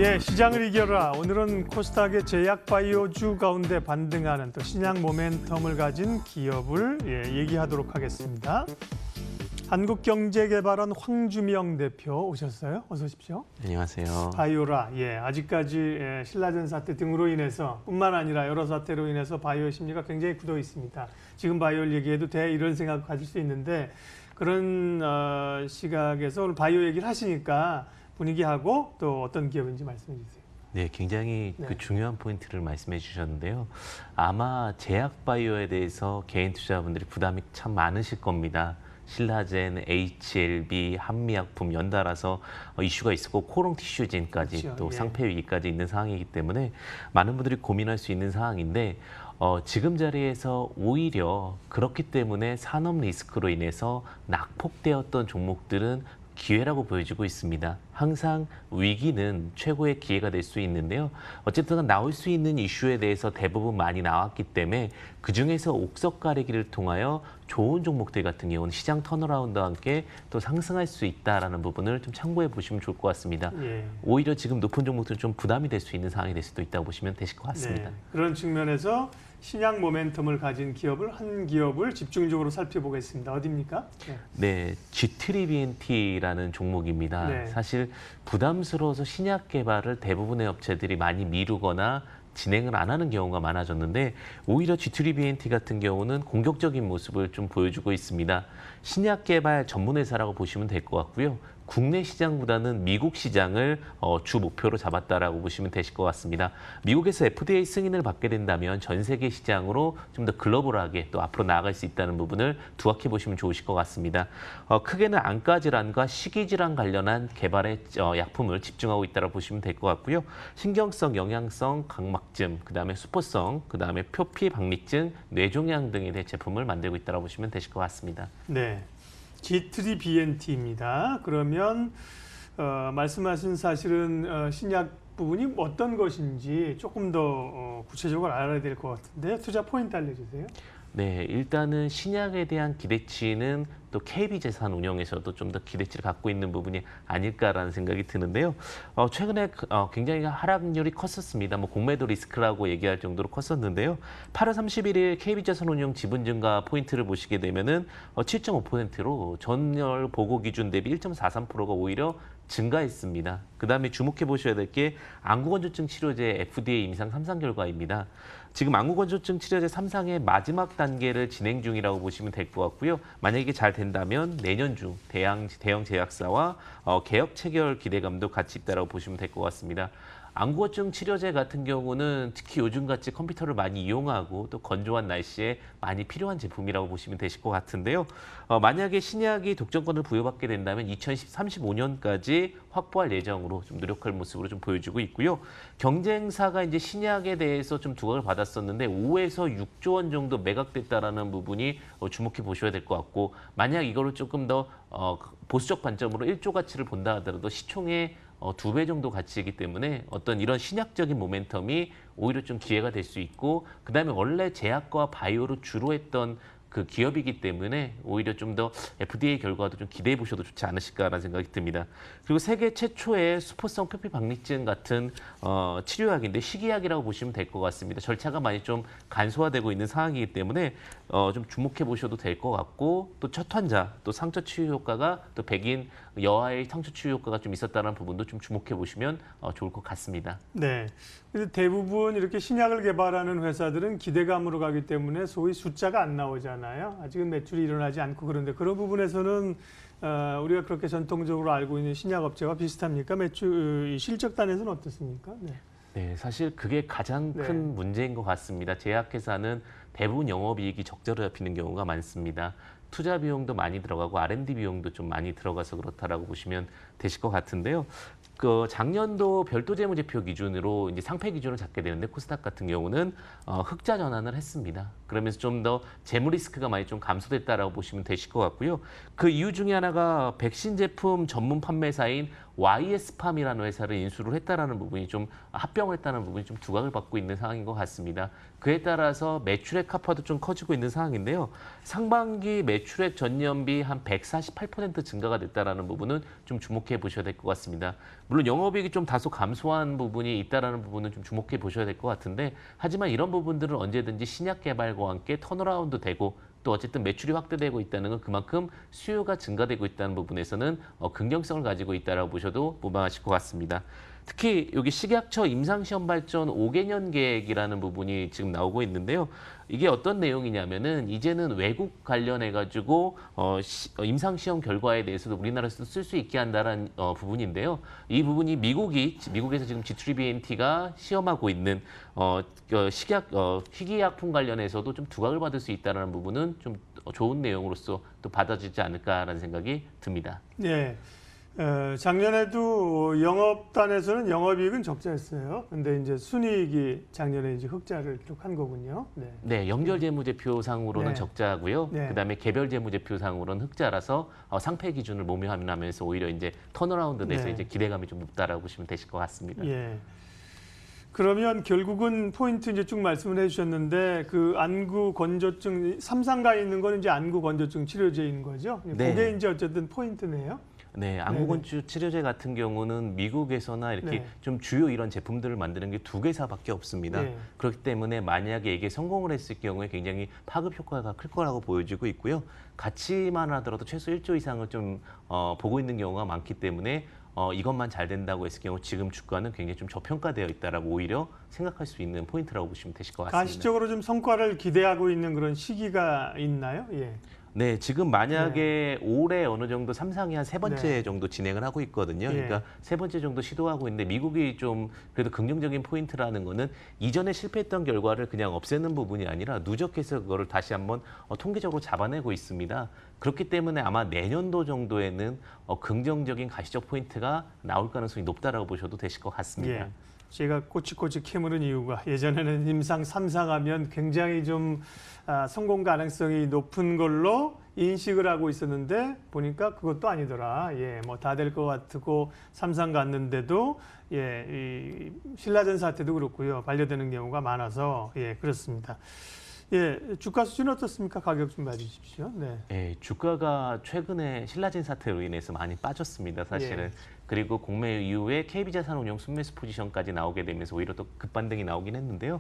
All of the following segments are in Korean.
예, 시장을 이겨라. 오늘은 코스닥의 제약 바이오주 가운데 반등하는 또 신약 모멘텀을 가진 기업을 얘기하도록 하겠습니다. 한국경제개발원 황주명 대표 오셨어요. 어서 오십시오. 안녕하세요. 바이오라, 아직까지 신라젠 사태 등으로 인해서 뿐만 아니라 여러 사태로 인해서 바이오 심리가 굉장히 굳어 있습니다. 지금 바이오를 얘기해도 돼 이런 생각 가질 수 있는데 그런 시각에서 오늘 바이오 얘기를 하시니까 분위기하고 또 어떤 기업인지 말씀해 주세요. 네, 굉장히 그 중요한 포인트를 말씀해 주셨는데요. 아마 제약 바이오에 대해서 개인 투자자분들이 부담이 참 많으실 겁니다. 신라젠, HLB, 한미약품 연달아서 이슈가 있었고 코롱 티슈진까지 그렇죠. 또 상폐 위기까지 있는 상황이기 때문에 많은 분들이 고민할 수 있는 상황인데 지금 자리에서 오히려 그렇기 때문에 산업 리스크로 인해서 낙폭되었던 종목들은 기회라고 보여지고 있습니다. 항상 위기는 최고의 기회가 될 수 있는데요. 어쨌든 나올 수 있는 이슈에 대해서 대부분 많이 나왔기 때문에 그중에서 옥석 가리기를 통하여 좋은 종목들 같은 경우는 시장 턴어라운드와 함께 또 상승할 수 있다는 부분을 좀 참고해 보시면 좋을 것 같습니다. 오히려 지금 높은 종목들은 좀 부담이 될 수 있는 상황이 될 수도 있다고 보시면 되실 것 같습니다. 그런 측면에서 신약 모멘텀을 가진 기업을 한 기업을 집중적으로 살펴보겠습니다. 어디입니까? 네, G3BNT라는 종목입니다. 사실 부담스러워서 신약 개발을 대부분의 업체들이 많이 미루거나 진행을 안 하는 경우가 많아졌는데 오히려 G3BNT 같은 경우는 공격적인 모습을 좀 보여주고 있습니다. 신약 개발 전문 회사라고 보시면 될 것 같고요. 국내 시장보다는 미국 시장을 주 목표로 잡았다라고 보시면 되실 것 같습니다. 미국에서 FDA 승인을 받게 된다면 전 세계 시장으로 좀 더 글로벌하게 또 앞으로 나아갈 수 있다는 부분을 두각해 보시면 좋으실 것 같습니다. 크게는 안과 질환과 식이 질환 관련한 개발의 약품을 집중하고 있다고 보시면 될 것 같고요. 신경성, 영양성, 각막증, 그다음에 수포성, 그다음에 표피, 박리증, 뇌종양 등에 대한 제품을 만들고 있다고 보시면 되실 것 같습니다. 네. G3BNT입니다. 그러면 말씀하신 사실은 신약 부분이 어떤 것인지 조금 더 구체적으로 알아야 될 것 같은데 투자 포인트 알려주세요. 네, 일단은 신약에 대한 기대치는 또 KB재산운용에서도 좀 더 기대치를 갖고 있는 부분이 아닐까라는 생각이 드는데요. 최근에 굉장히 하락률이 컸었습니다. 공매도 리스크라고 얘기할 정도로 컸었는데요. 8월 31일 KB재산운용 지분 증가 포인트를 보시게 되면은 7.5%로 전월 보고 기준 대비 1.43%가 오히려 증가했습니다. 그다음에 주목해 보셔야 될 게 안구건조증 치료제 FDA 임상 3상 결과입니다. 지금 안구건조증 치료제 3상의 마지막 단계를 진행 중이라고 보시면 될 것 같고요. 만약에 이게 잘 된다면 내년 중 대형 제약사와 개업 체결 기대감도 같이 있다고 보시면 될 것 같습니다. 안구건조증 치료제 같은 경우는 특히 요즘같이 컴퓨터를 많이 이용하고 또 건조한 날씨에 많이 필요한 제품이라고 보시면 되실 것 같은데요. 만약에 신약이 독점권을 부여받게 된다면 2035년까지 확보할 예정으로 좀 노력할 모습으로 좀 보여지고 있고요. 경쟁사가 이제 신약에 대해서 좀 두각을 받았었는데 5에서 6조 원 정도 매각됐다라는 부분이 주목해 보셔야 될 것 같고 만약 이거를 조금 더 보수적 관점으로 1조 가치를 본다 하더라도 시총의 2배 정도 가치이기 때문에 어떤 이런 신약적인 모멘텀이 오히려 좀 기회가 될 수 있고 그다음에 원래 제약과 바이오로 주로 했던 그 기업이기 때문에 오히려 좀 더 FDA 결과도 좀 기대해 보셔도 좋지 않으실까라는 생각이 듭니다. 그리고 세계 최초의 수포성 표피 박리증 같은 치료약인데 식이약이라고 보시면 될 것 같습니다. 절차가 많이 좀 간소화되고 있는 상황이기 때문에 좀 주목해 보셔도 될 것 같고 또 첫 환자, 또 상처 치유 효과가 또 백인 여아의 상처 치유 효과가 좀 있었다는 부분도 좀 주목해 보시면 좋을 것 같습니다. 네. 그래서 대부분 이렇게 신약을 개발하는 회사들은 기대감으로 가기 때문에 소위 숫자가 안 나오잖아요. 아직은 매출이 일어나지 않고 그런데 그런 부분에서는 우리가 그렇게 전통적으로 알고 있는 신약 업체와 비슷합니까? 매출 실적 단에서는 어떻습니까? 네, 사실 그게 가장 큰 문제인 것 같습니다. 제약회사는 대부분 영업이익이 적자로 잡히는 경우가 많습니다. 투자 비용도 많이 들어가고 R&D 비용도 좀 많이 들어가서 그렇다라고 보시면 되실 것 같은데요. 작년도 별도 재무제표 기준으로 이제 상패 기준을 잡게 되는데 코스닥 같은 경우는 흑자 전환을 했습니다. 그러면서 좀 더 재무 리스크가 많이 좀 감소됐다라고 보시면 되실 것 같고요. 그 이유 중에 하나가 백신 제품 전문 판매사인 YS팜이라는 회사를 인수를 했다라는 부분이 좀 합병을 했다는 부분이 좀 두각을 받고 있는 상황인 것 같습니다. 그에 따라서 매출액 하파도 좀 커지고 있는 상황인데요. 상반기 매출액 전년비 한 148% 증가가 됐다라는 부분은 좀 주목해 보셔야 될 것 같습니다. 물론 영업이익이 좀 다소 감소한 부분이 있다라는 부분은 좀 주목해 보셔야 될 것 같은데, 하지만 이런 부분들은 언제든지 신약 개발과 함께 턴어라운드 되고 또 어쨌든 매출이 확대되고 있다는 건 그만큼 수요가 증가되고 있다는 부분에서는 긍정성을 가지고 있다라고 보셔도 무방하실 것 같습니다. 특히 여기 식약처 임상시험 발전 5개년 계획이라는 부분이 지금 나오고 있는데요. 이게 어떤 내용이냐면은 이제는 외국 관련해 가지고 임상시험 결과에 대해서도 우리나라에서도 쓸 수 있게 한다는 부분인데요. 이 부분이 미국에서 지금 G3BNT가 시험하고 있는 희귀약품 관련해서도 좀 두각을 받을 수 있다는 부분은 좀 좋은 내용으로서 또 받아지지 않을까라는 생각이 듭니다. 예. 작년에도 영업단에서는 영업이익은 적자였어요. 근데 이제 순이익이 작년에 이제 흑자를 기록한 거군요. 네. 네, 연결재무제표상으로는 네. 적자고요. 네. 그다음에 개별재무제표상으로는 흑자라서 상패 기준을 모면하면서 오히려 이제 턴어라운드 돼서 네. 이제 기대감이 좀 높다라고 보시면 되실 것 같습니다. 예. 그러면 결국은 포인트 이제 쭉 말씀을 해주셨는데 그 안구 건조증 삼상가에 있는 거는 이제 안구 건조증 치료제인 거죠. 네. 그게 이제 어쨌든 포인트네요. 네, 안구건조 치료제 같은 경우는 미국에서나 이렇게 네. 좀 주요 이런 제품들을 만드는 게 두 개사밖에 없습니다. 네. 그렇기 때문에 만약에 이게 성공을 했을 경우에 굉장히 파급 효과가 클 거라고 보여지고 있고요. 가치만 하더라도 최소 1조 이상을 좀 보고 있는 경우가 많기 때문에 이것만 잘 된다고 했을 경우 지금 주가는 굉장히 좀 저평가되어 있다라고 오히려 생각할 수 있는 포인트라고 보시면 되실 것 같습니다. 가시적으로 좀 성과를 기대하고 있는 그런 시기가 있나요? 예. 네, 지금 만약에 올해 어느 정도 삼상이 한 세 번째 네. 정도 진행을 하고 있거든요. 예. 그러니까 세 번째 정도 시도하고 있는데 미국이 좀 그래도 긍정적인 포인트라는 거는 이전에 실패했던 결과를 그냥 없애는 부분이 아니라 누적해서 그거를 다시 한번 통계적으로 잡아내고 있습니다. 그렇기 때문에 아마 내년도 정도에는 긍정적인 가시적 포인트가 나올 가능성이 높다라고 보셔도 되실 것 같습니다. 예. 제가 꼬치꼬치 캐물은 이유가 예전에는 임상 3상 하면 굉장히 좀 성공 가능성이 높은 걸로 인식을 하고 있었는데 보니까 그것도 아니더라. 예, 뭐 다 될 것 같고 3상 갔는데도 예, 이 신라젠 사태도 그렇고요. 반려되는 경우가 많아서 예, 그렇습니다. 예, 주가 수준 어떻습니까? 가격 좀 봐주십시오. 네. 예, 주가가 최근에 신라젠 사태로 인해서 많이 빠졌습니다, 사실은. 예. 그리고 공매 이후에 KB자산운용 순매수 포지션까지 나오게 되면서 오히려 또 급반등이 나오긴 했는데요.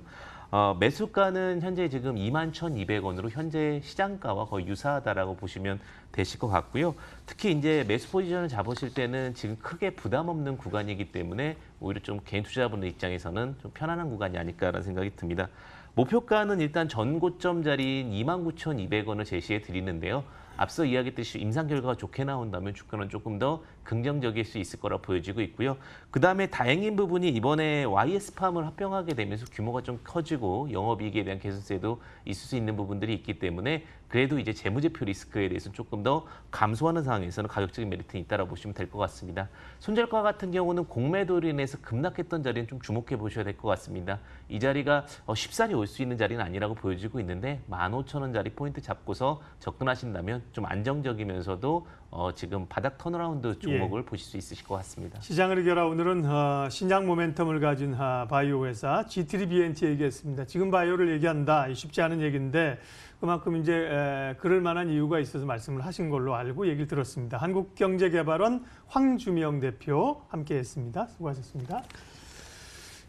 매수가는 현재 지금 21,200원으로 현재 시장가와 거의 유사하다라고 보시면 되실 것 같고요. 특히 이제 매수 포지션을 잡으실 때는 지금 크게 부담 없는 구간이기 때문에 오히려 좀 개인 투자자분들 입장에서는 좀 편안한 구간이 아닐까라는 생각이 듭니다. 목표가는 일단 전고점 자리인 29,200원을 제시해 드리는데요. 앞서 이야기했듯이 임상 결과가 좋게 나온다면 주가는 조금 더 긍정적일 수 있을 거라 보여지고 있고요. 그다음에 다행인 부분이 이번에 YS팜을 합병하게 되면서 규모가 좀 커지고 영업이익에 대한 개선세도 있을 수 있는 부분들이 있기 때문에 그래도 이제 재무제표 리스크에 대해서는 조금 더 감소하는 상황에서는 가격적인 메리트는 있다고 보시면 될 것 같습니다. 손절가 같은 경우는 공매도로 인해서 급락했던 자리는 좀 주목해 보셔야 될 것 같습니다. 이 자리가 쉽사리 올 수 있는 자리는 아니라고 보여지고 있는데 15,000원짜리 포인트 잡고서 접근하신다면 좀 안정적이면서도 지금 바닥 턴어라운드 종목을 보실 수 있으실 것 같습니다. 시장을 이겨라 오늘은 신약 모멘텀을 가진 바이오 회사 G3BNT 얘기했습니다. 지금 바이오를 얘기한다 쉽지 않은 얘기인데 그만큼 이제 그럴 만한 이유가 있어서 말씀을 하신 걸로 알고 얘기를 들었습니다. 한국경제개발원 황주명 대표 함께했습니다. 수고하셨습니다.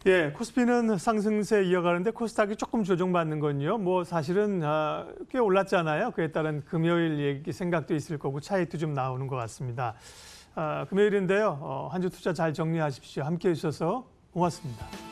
예, 코스피는 상승세 이어가는데 코스닥이 조금 조정받는 건요. 뭐 사실은 꽤 올랐잖아요. 그에 따른 금요일 얘기 생각도 있을 거고 차익도 좀 나오는 것 같습니다. 금요일인데요. 한 주 투자 잘 정리하십시오. 함께해 주셔서 고맙습니다.